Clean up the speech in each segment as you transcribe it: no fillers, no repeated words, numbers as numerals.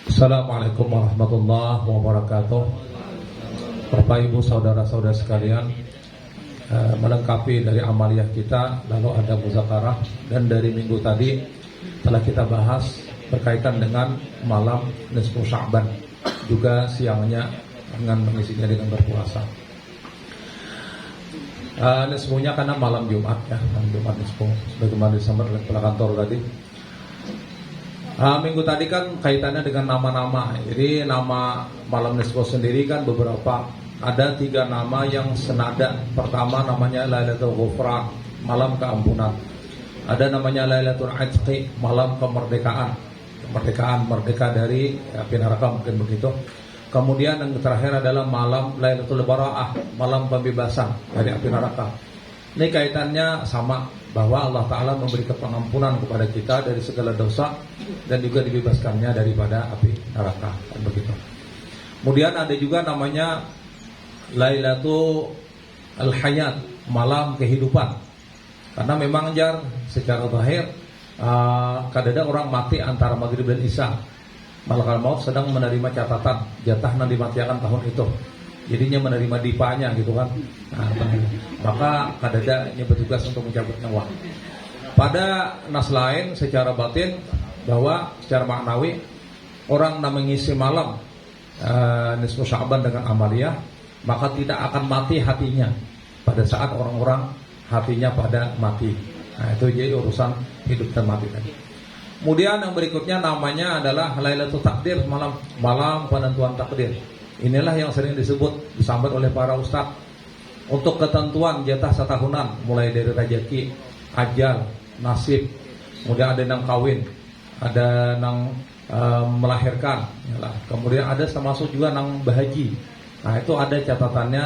Assalamualaikum warahmatullahi wabarakatuh. Bapak Ibu saudara-saudara sekalian, melengkapi dari amaliyah kita, lalu ada muzakarah, dan dari minggu tadi telah kita bahas berkaitan dengan malam nisfu Sya'ban, juga siangnya dengan mengisinya dengan berpuasa. Nisfunya karena malam Jumat ya, malam Jumat nisfu, sebagaimana disampaikan oleh kepala kantor tadi. Minggu tadi kan kaitannya dengan nama-nama. Jadi nama malam nisfu sendiri kan beberapa, ada 3 nama yang senada. Pertama namanya Lailatul Ghufran, malam keampunan. Ada namanya Lailatul Itqi, malam kemerdekaan. Merdeka dari api neraka, mungkin begitu. Kemudian yang terakhir adalah malam Lailatul Bara'ah, malam pembebasan dari api neraka. Ini kaitannya sama, bahwa Allah Ta'ala memberi pengampunan kepada kita dari segala dosa dan juga dibebaskannya daripada api neraka, dan begitu. Kemudian ada juga namanya Lailatul Hayat, malam kehidupan. Karena memang secara zahir kadang-kadang orang mati antara maghrib dan isya, malaikat maut sedang menerima catatan jatah yang dimatikan tahun itu, jadinya menerima dipanya gitu kan. Maka kadang-kadang bertugas untuk mencabut nyawa. Pada nas lain secara batin, bahwa secara maknawi orang yang mengisi malam nisfu Sya'ban dengan amaliyah, maka tidak akan mati hatinya pada saat orang-orang hatinya pada mati. Nah, itu jadi urusan hidup dan mati tadi. Kemudian yang berikutnya namanya adalah Lailatul Takdir, malam penentuan takdir. Inilah yang sering disampaikan oleh para ustadz untuk ketentuan jatah setahunan, mulai dari rezeki, ajal, nasib, kemudian ada yang kawin, ada yang melahirkan, kemudian ada termasuk juga yang bahaji. Nah, itu ada catatannya,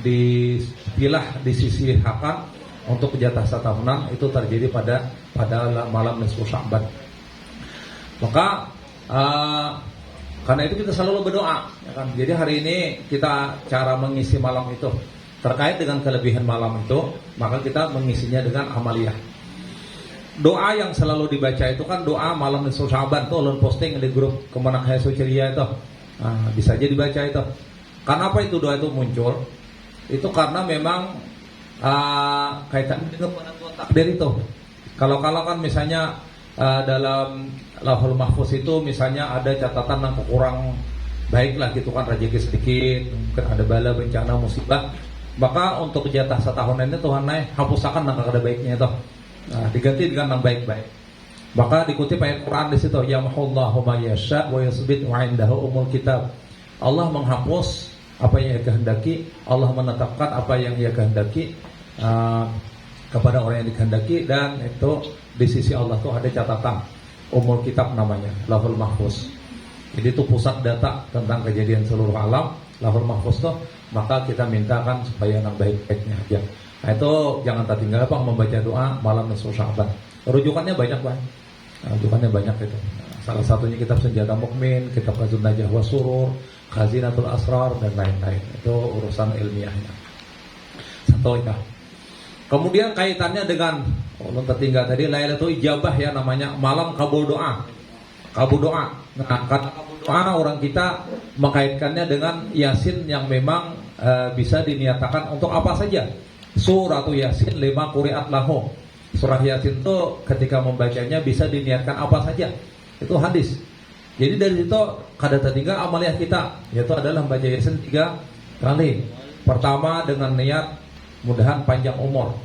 dipilah di sisi hakan untuk jatah setahunan, itu terjadi pada malam nisfu Sya'ban. Maka karena itu kita selalu berdoa, ya kan? Jadi hari ini kita cara mengisi malam itu terkait dengan kelebihan malam itu, maka kita mengisinya dengan amaliyah. Doa yang selalu dibaca itu kan doa malam nisfu Sya'ban, tuh ulun posting di grup Kemenak Haysu Ceria itu. Nah, bisa aja dibaca itu. Karena apa itu doa itu muncul? Itu karena memang kaitan dengan penentuan takdir itu. Kalau kan misalnya dalam Lauhul Mahfuz itu misalnya ada catatan yang kurang baik lah gitu kan, rezeki sedikit, mungkin ada bala, bencana, musibah, maka untuk jatah setahunan ini Tuhan hapusakan yang kada baiknya itu. Nah, diganti dengan yang baik-baik. Maka dikutip ayat Quran di situ, yamhullahu ma yasha wa yusbit wa indahu umul kitab. Allah menghapus apa yang Ia kehendaki, Allah menetapkan apa yang Ia kehendaki kepada orang yang dikehendaki, dan itu di sisi Allah tuh ada catatan umul kitab namanya, Lauhul Mahfuz. Jadi itu pusat data tentang kejadian seluruh alam, Lauhul Mahfuz tuh. Maka kita mintakan supaya yang baik-baiknya aja. Nah, itu jangan tertinggal Pak membaca doa malam nisfu Sya'ban. Rujukannya banyak Pak. Rujukannya banyak itu. Salah satunya kitab Senjata Mukmin, kitab Kanzun Najah wa Surur, Khazinatul Asrar, dan lain-lain. Itu urusan ilmiahnya. Satu itu. Kemudian kaitannya dengan tertinggal tadi Lailatul Ijabah ya, namanya malam kabul doa. Kabul doa. Nah, kata kabul doa orang kita mengkaitkannya dengan Yasin yang memang bisa diniatakan untuk apa saja. Surah Yasin 5 quri'at lahu. Surah Yasin itu ketika membacanya bisa diniatkan apa saja. Itu hadis. Jadi dari situ kada tertinggal amaliyah kita, yaitu adalah membaca Yasin 3 kali. Pertama dengan niat mudahan panjang umur,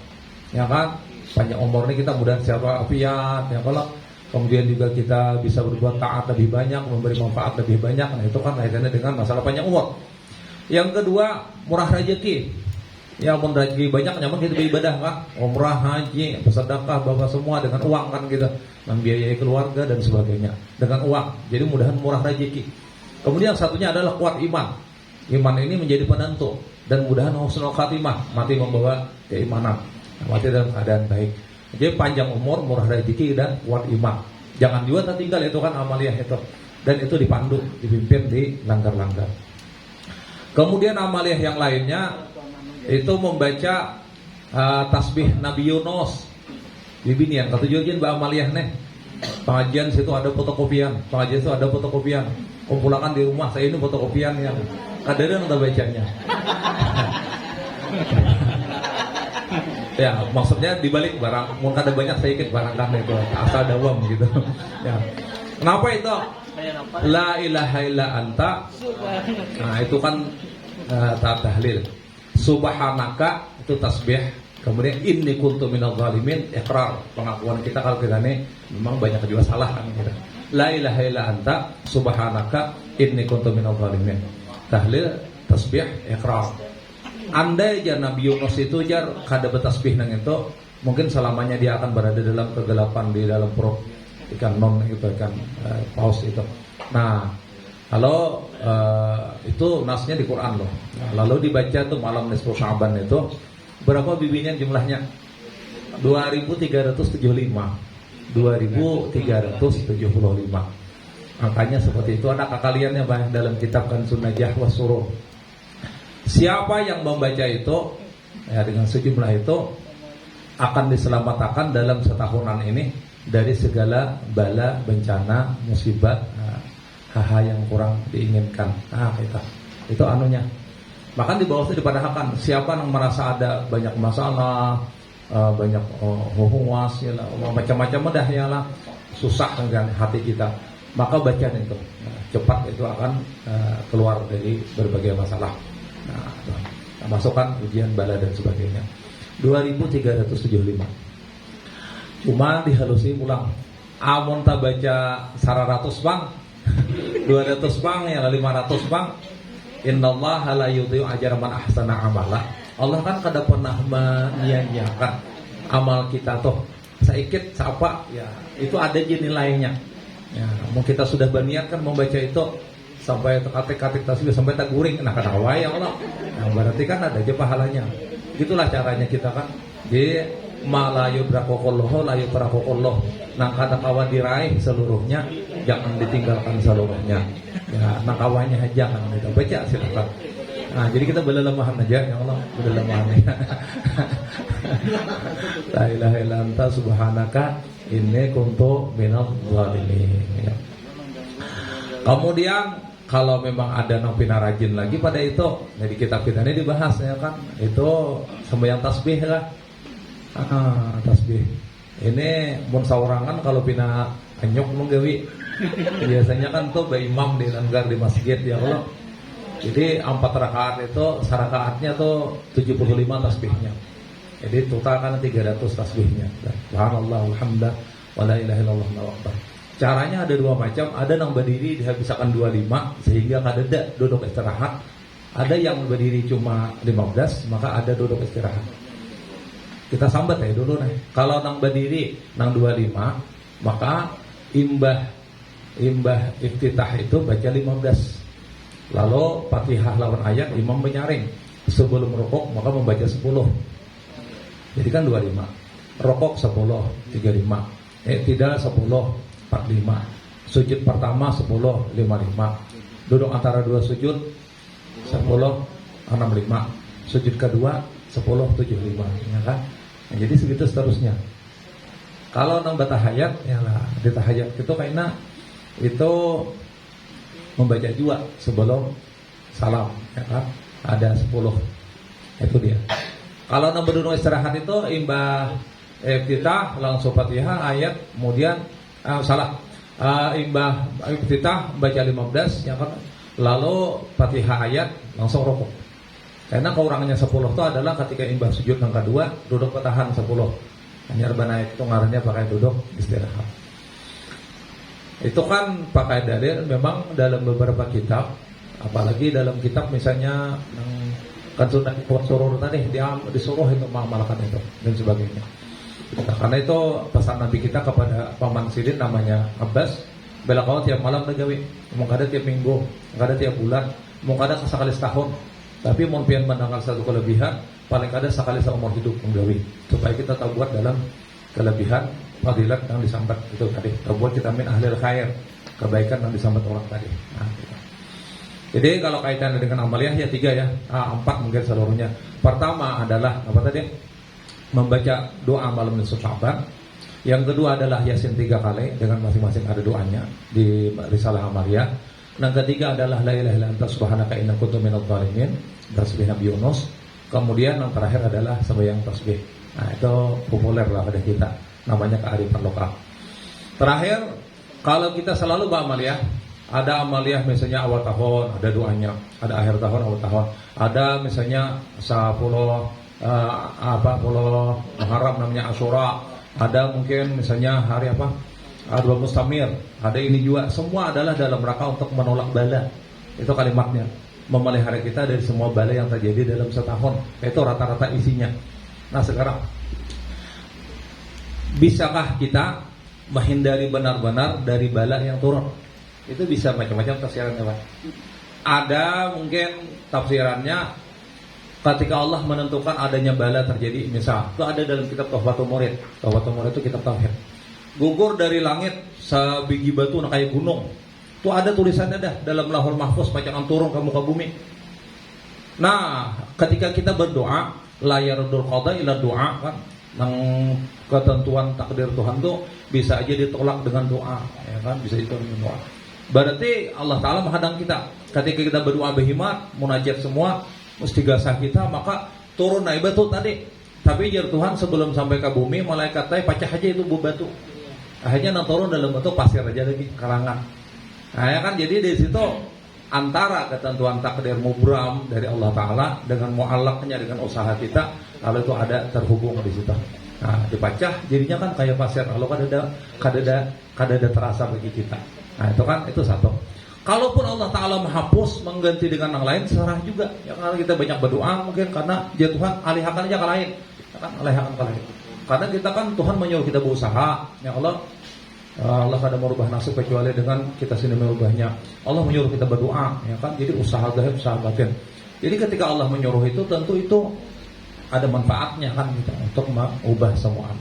ya kan? Panjang umur ini kita mudahan sehat walafiat, ya kalau kemudian juga kita bisa berbuat taat lebih banyak, memberi manfaat lebih banyak. Nah, itu kan kaitannya dengan masalah panjang umur. Yang kedua, murah rezeki. Ya, mun rezeki banyak nyaman kita beribadah kan, umrah, haji, bersedekah, bawa semua dengan uang kan kita, membiayai keluarga dan sebagainya dengan uang. Jadi mudahan murah rezeki. Kemudian satunya adalah kuat iman. Iman ini menjadi penentu, dan mudahan husnul khatimah, mati membawa keimanan, mati dalam keadaan baik. Jadi panjang umur, murah rezeki, dan kuat iman. Jangan juga tertinggal itu kan amaliyah itu. Dan itu dipandu, dipimpin di langgar-langgar. Kemudian amaliyah yang lainnya itu membaca tasbih Nabi Yunus. Bibinian ketujuan ba amaliyah nih. Pengajian situ ada fotokopian, pengajian situ ada fotokopian. Kumpulakan di rumah saya ini fotokopian yang kadang udah bacanya. Ya, maksudnya dibalik barang, mau kada banyak sedikit barang kami itu asal dawam gitu. Ya. Kenapa itu? La ilaha illa anta. Nah, itu kan tahlil. Subhanaka itu tasbih. Kemudian inni kuntu minadz zalimin, iqrar, pengakuan kita kalau kita ini memang banyak juga salah kan kita. La ilaha illa anta subhanaka inni kuntu minadz zalimin. Tahlil, tasbih, iqrar. Andai aja Nabi Yunus itu jar kada bertasbih nang itu, mungkin selamanya dia akan berada dalam kegelapan di dalam perut ikan non itu ikan paus itu. Nah, kalau itu nasnya di Quran loh. Nah, lalu dibaca tuh malam nisfu Sya'ban itu berapa bibinya jumlahnya? 2375. 2375. Angkanya seperti itu. Ada kaliannya banyak dalam kitab kan Sunnajah wa Suruh. Siapa yang membaca itu ya dengan sejumlah itu akan diselamatkan dalam setahunan ini dari segala bala, bencana, musibah, hal-hal yang kurang diinginkan. Itu anunya. Bahkan di bawah itu dipadahkan siapa yang merasa ada banyak masalah, banyak huwas ya lah, macam-macam dah ya lah, susah dengan hati kita, maka bacaan itu cepat itu akan keluar dari berbagai masalah. Nah, masukkan ujian bala dan sebagainya. 2375. Cuma dihalusi ulang. Amun tak baca 100 bang, 200 bang ya 500 bang. Innallaha la yudhi'u ajra man ahsana amala. Allah kan kada pernah menyia-nyiakan amal kita tuh. Saikit siapa ya itu ada nilainya. Ya, mau kita sudah berniat kan membaca itu sampai katik-katik tasbih sampai tak guring, nah kenapa ya Allah? Nah, berarti kan ada aja pahalanya. Itulah caranya kita kan. Jadi malayu brakokolloh, layu brakokolloh. Nah kata kawan diraih seluruhnya, jangan ditinggalkan seluruhnya. Ya, nah kawannya jangan kita baca silakan. Nah jadi kita berlemahan aja ya Allah, berlemahan ya. La ilaha illa anta subhanaka inni kuntu minadz zalimin. Ya. Kemudian kalau memang ada nopina rajin lagi pada itu, jadi kitab kita ini dibahas ya kan, itu sembahyang tasbih lah, tasbih. Ini mun saurangan kalau pina anyok menggawi, biasanya kan tuh bayi imam di langgar di masjid ya Allah. Jadi 4 rakaat itu, sarakaatnya tuh 75 tasbihnya. Jadi total kan 300 tasbihnya. Subhanallah, alhamdulillah, wala ilaha illallah, Allahu akbar. Caranya ada 2 macam, ada yang berdiri dihabiskan 25 sehingga kada duduk istirahat. Ada yang berdiri cuma 15, maka ada duduk istirahat. Kita sambat ya dulu nih. Kalau nang berdiri nang 25, maka imbah iftitah itu baca 15. Lalu Fatihah lawan ayat imam menyaring. Sebelum rukuk maka membaca 10. Jadi kan 25. Rukuk 10, 35. Tidak 10. 45. Sujud pertama 10, 55. Duduk antara 2 sujud 10, 65. Sujud kedua 10, 75 ya kan? Nah, jadi segitu seterusnya. Kalau nang batahayat ya lah, di tahayat itu kayaknya itu membaca juga sebelum salam ya kan? Ada 10. Itu dia. Kalau nang berduduk istirahat itu imbah kita langsung Fatihah ayat kemudian imbah iftitah baca 15 ya kan, lalu Fatihah ayat langsung rukuk. Karena kekurangannya 10 itu adalah ketika imbah sujud yang kedua duduk bertahan 10. Hanya naik itu ngarannya pakai duduk istirahat. Itu kan pakai dalil memang dalam beberapa kitab, apalagi dalam kitab misalnya kan sunnah surur tadi dia disuruh itu mengamalkan itu dan sebagainya. Nah, karena itu pesan Nabi kita kepada paman Sidin namanya Abbas, bela kau tiap malam negawi, mau kada tiap minggu, kada tiap bulan, mau kada sekali setahun, tapi mau pian mendengar satu kelebihan, paling kada sekali seumur hidup menggawi, supaya kita tahu buat dalam kelebihan fadilat yang disambat itu tadi, tahu buat kita min ahlil khair, kebaikan yang disambat orang tadi. Nah, gitu. Jadi kalau kaitannya dengan amaliyah ya 3 ya, 4 mungkin seluruhnya. Pertama adalah apa tadi? Membaca doa malam nisfu Sya'ban. Yang kedua adalah Yasin 3 kali dengan masing-masing ada doanya di Risalah Amaliyah. Yang ketiga adalah La ilaha illa anta subhanaka inni kuntu minadz dzalimin, tasbih Nabi Yunus. Kemudian yang terakhir adalah sembahyang tasbih. Nah, itu populer lah pada kita, namanya kearifan lokal. Terakhir, kalau kita selalu beramaliyah, ada amaliyah misalnya awal tahun ada doanya, ada akhir tahun awal tahun, ada misalnya 10 Muharram namanya Asyura, ada mungkin misalnya hari apa? Dua Mustamir, ada ini juga, semua adalah dalam rangka untuk menolak bala. Itu kalimatnya, memelihara kita dari semua bala yang terjadi dalam setahun. Itu rata-rata isinya. Nah sekarang, bisakah kita menghindari benar-benar dari bala yang turun? Itu bisa macam-macam tafsirannya, Pak. Ada mungkin tafsirannya ketika Allah menentukan adanya bala terjadi, misal itu ada dalam kitab Tuhfatul Murid. Tuhfatul Murid itu kitab tauhid. Gugur dari langit sebiji batu kayak gunung. Itu ada tulisannya dah dalam Lauhul Mahfuz, bacaan turun ke muka bumi. Nah, ketika kita berdoa, la yardul qada illa doa, kan? Yang ketentuan takdir Tuhan tuh bisa aja ditolak dengan doa, ya kan? Bisa ditolak dengan doa. Berarti Allah Ta'ala menghadang kita. Ketika kita berdoa berhimat, munajat semua, mustighatsah kita, maka turun naik batu tadi. Tapi jar Tuhan sebelum sampai ke bumi, malaikat tadi pecah aja itu batu. Akhirnya nang turun dalam bentuk pasir aja lagi, karangan. Nah ya kan, jadi di situ antara ketentuan takdir mubram dari Allah Ta'ala dengan mu'allaqnya dengan usaha kita, lalu itu ada terhubung di situ. Nah dipecah jadinya kan kayak pasir, lalu kadada terasa bagi kita. Nah itu kan, itu satu. Kalaupun Allah Ta'ala menghapus, mengganti dengan yang lain, serah juga. Ya karena kita banyak berdoa mungkin karena ya Tuhan alihkan aja ke lain, ya kan, alihkan ke lain. Karena kita kan Tuhan menyuruh kita berusaha. Ya Allah kada merubah nasib kecuali dengan kita sendiri merubahnya. Allah menyuruh kita berdoa, ya kan. Jadi usaha zahir, usaha batin. Jadi ketika Allah menyuruh itu, tentu itu ada manfaatnya kan gitu, untuk mengubah semua.